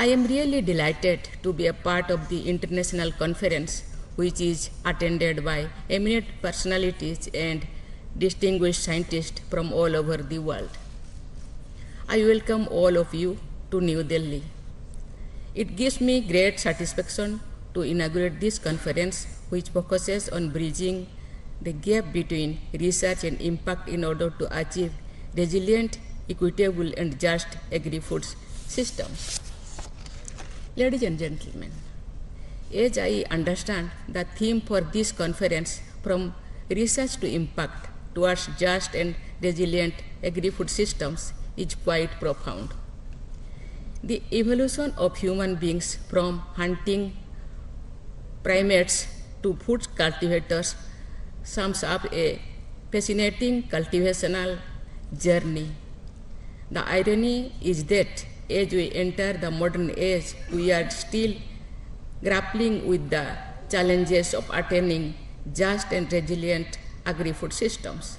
I am really delighted to be a part of the international conference, which is attended by eminent personalities and distinguished scientists from all over the world. I welcome all of you to New Delhi. It gives me great satisfaction to inaugurate this conference, which focuses on bridging the gap between research and impact in order to achieve resilient, equitable, and just agri-food systems. Ladies and gentlemen, as I understand, the theme for this conference, from research to impact towards just and resilient agri-food systems, is quite profound. The evolution of human beings from hunting primates to food cultivators sums up a fascinating cultivational journey. The irony is that as we enter the modern age, we are still grappling with the challenges of attaining just and resilient agri-food systems.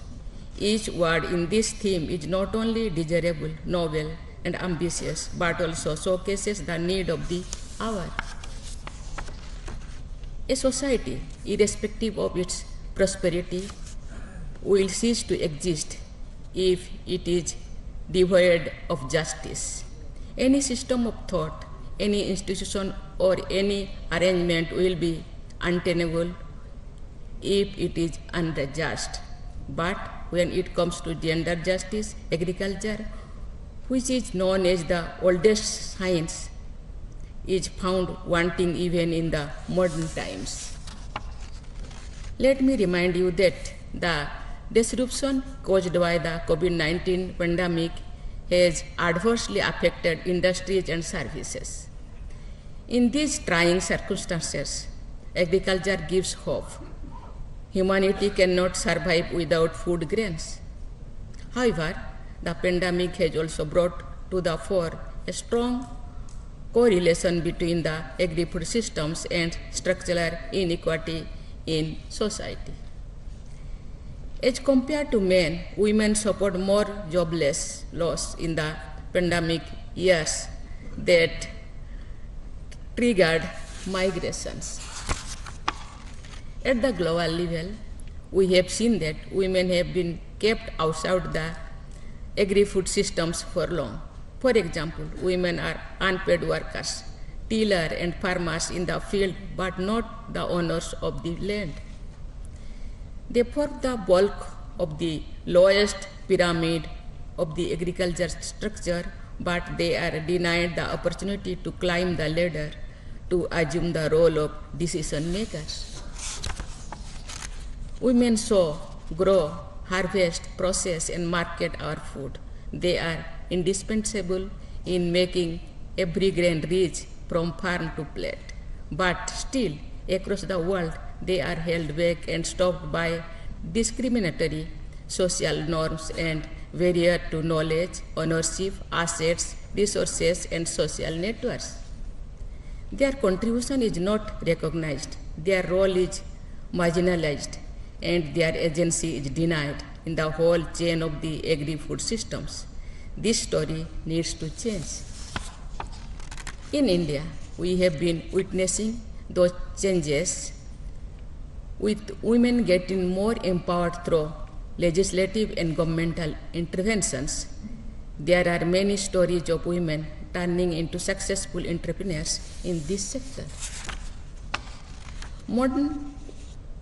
Each word in this theme is not only desirable, novel, and ambitious, but also showcases the need of the hour. A society, irrespective of its prosperity, will cease to exist if it is devoid of justice. Any system of thought, any institution, or any arrangement will be untenable if it is unjust. But when it comes to gender justice, agriculture, which is known as the oldest science, is found wanting even in the modern times. Let me remind you that the disruption caused by the COVID-19 pandemic has adversely affected industries and services. In these trying circumstances, agriculture gives hope. Humanity cannot survive without food grains. However, the pandemic has also brought to the fore a strong correlation between the agri-food systems and structural inequality in society. As compared to men, women suffered more jobless loss in the pandemic years that triggered migrations. At the global level, we have seen that women have been kept outside the agri-food systems for long. For example, women are unpaid workers, tillers and farmers in the field, but not the owners of the land. They form the bulk of the lowest pyramid of the agriculture structure, but they are denied the opportunity to climb the ladder to assume the role of decision makers. Women sow, grow, harvest, process, and market our food. They are indispensable in making every grain reach from farm to plate. But still, across the world, they are held back and stopped by discriminatory social norms and barrier to knowledge, ownership, assets, resources, and social networks. Their contribution is not recognized, their role is marginalized, and their agency is denied in the whole chain of the agri-food systems. This story needs to change. In India, we have been witnessing those changes, with women getting more empowered through legislative and governmental interventions. There are many stories of women turning into successful entrepreneurs in this sector. Modern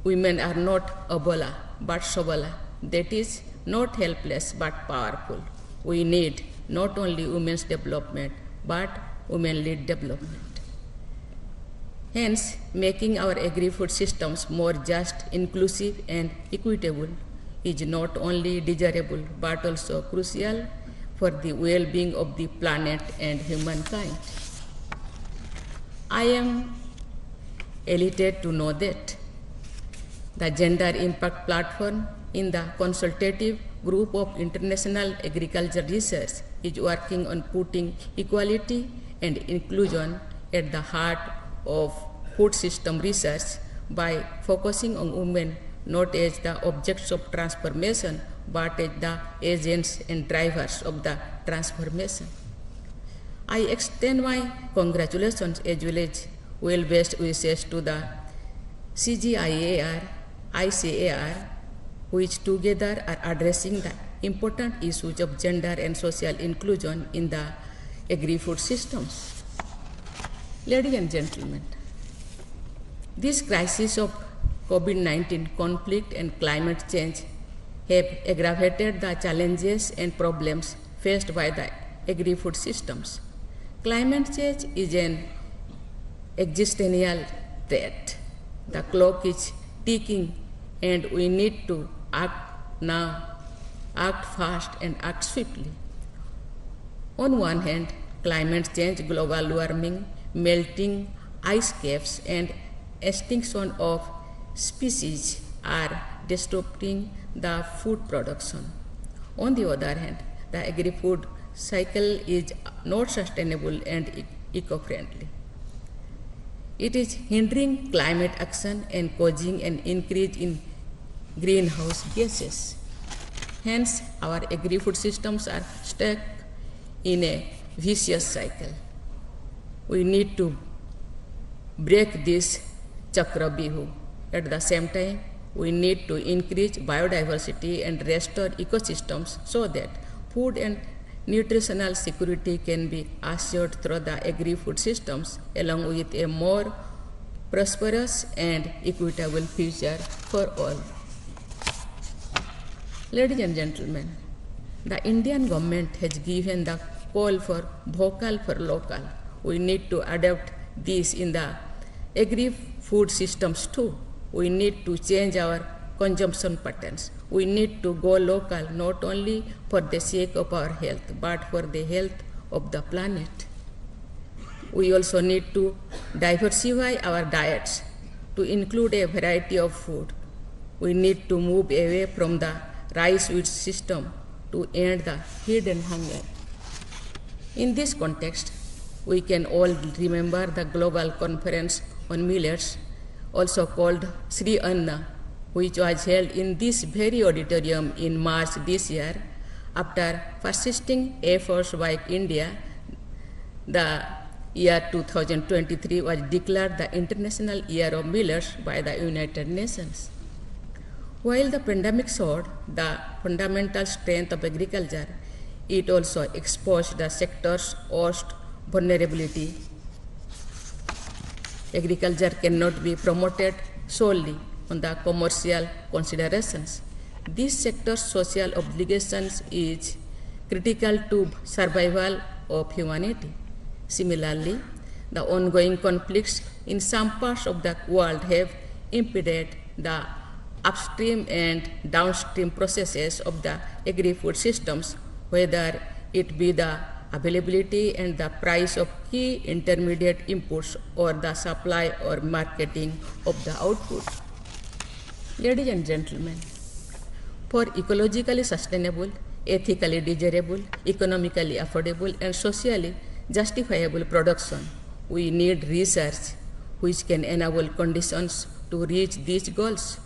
women are not abala but sabala, that is, not helpless but powerful. We need not only women's development but women-led development. Hence, making our agri-food systems more just, inclusive, and equitable is not only desirable but also crucial for the well-being of the planet and humankind. I am elated to know that the Gender Impact Platform in the consultative group of international agriculture research is working on putting equality and inclusion at the heart of food system research by focusing on women not as the objects of transformation but as the agents and drivers of the transformation. I extend my congratulations as well as well-best wishes to the CGIAR, ICAR, which together are addressing the important issues of gender and social inclusion in the agri-food systems. Ladies and gentlemen, this crisis of COVID-19 conflict and climate change have aggravated the challenges and problems faced by the agri-food systems. Climate change is an existential threat. The clock is ticking and we need to act now, act fast and act swiftly. On one hand, climate change, global warming, melting ice caps and extinction of species are disrupting the food production. On the other hand, the agri-food cycle is not sustainable and eco-friendly. It is hindering climate action and causing an increase in greenhouse gases. Hence, our agri-food systems are stuck in a vicious cycle. We need to break this chakravyuh. At the same time, we need to increase biodiversity and restore ecosystems so that food and nutritional security can be assured through the agri-food systems along with a more prosperous and equitable future for all. Ladies and gentlemen, the Indian government has given the call for vocal for local. We need to adapt this in the agri-food systems too. We need to change our consumption patterns. We need to go local not only for the sake of our health but for the health of the planet. We also need to diversify our diets to include a variety of food. We need to move away from the rice wheat system to end the hidden hunger. In this context, we can all remember the global conference on millets, also called Sri Anna, which was held in this very auditorium in March this year. After persisting efforts by India, the year 2023 was declared the International Year of Millets by the United Nations. While the pandemic showed the fundamental strength of agriculture, it also exposed the sector's worst vulnerability. Agriculture cannot be promoted solely on the commercial considerations. This sector's social obligations is critical to survival of humanity. Similarly, the ongoing conflicts in some parts of the world have impeded the upstream and downstream processes of the agri-food systems, whether it be the availability and the price of key intermediate inputs or the supply or marketing of the output. Ladies and gentlemen, for ecologically sustainable, ethically desirable, economically affordable and socially justifiable production, we need research which can enable conditions to reach these goals.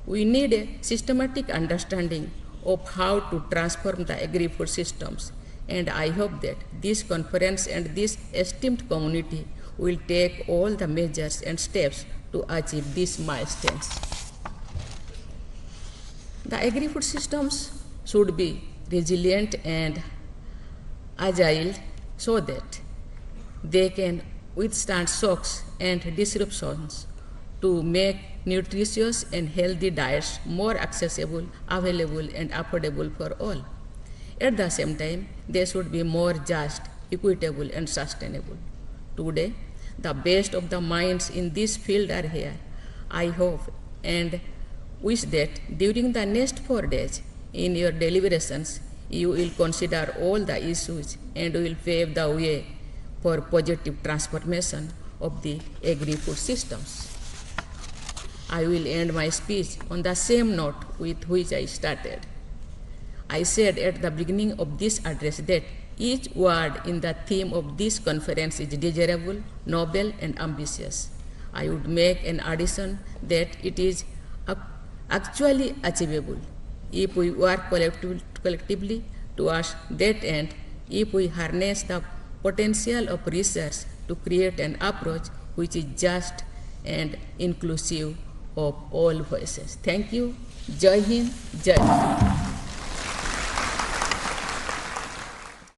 We need a systematic understanding of how to transform the agri-food systems, and I hope that this conference and this esteemed community will take all the measures and steps to achieve these milestones. The agri-food systems should be resilient and agile so that they can withstand shocks and disruptions to make nutritious and healthy diets more accessible, available, and affordable for all. At the same time, they should be more just, equitable, and sustainable. Today, the best of the minds in this field are here. I hope and wish that during the next 4 days in your deliberations, you will consider all the issues and will pave the way for positive transformation of the agri-food systems. I will end my speech on the same note with which I started. I said at the beginning of this address that each word in the theme of this conference is desirable, noble, and ambitious. I would make an addition that it is actually achievable if we work collectively towards that end, if we harness the potential of research to create an approach which is just and inclusive of all voices. Thank you. Jai Hind, Jai Bharat.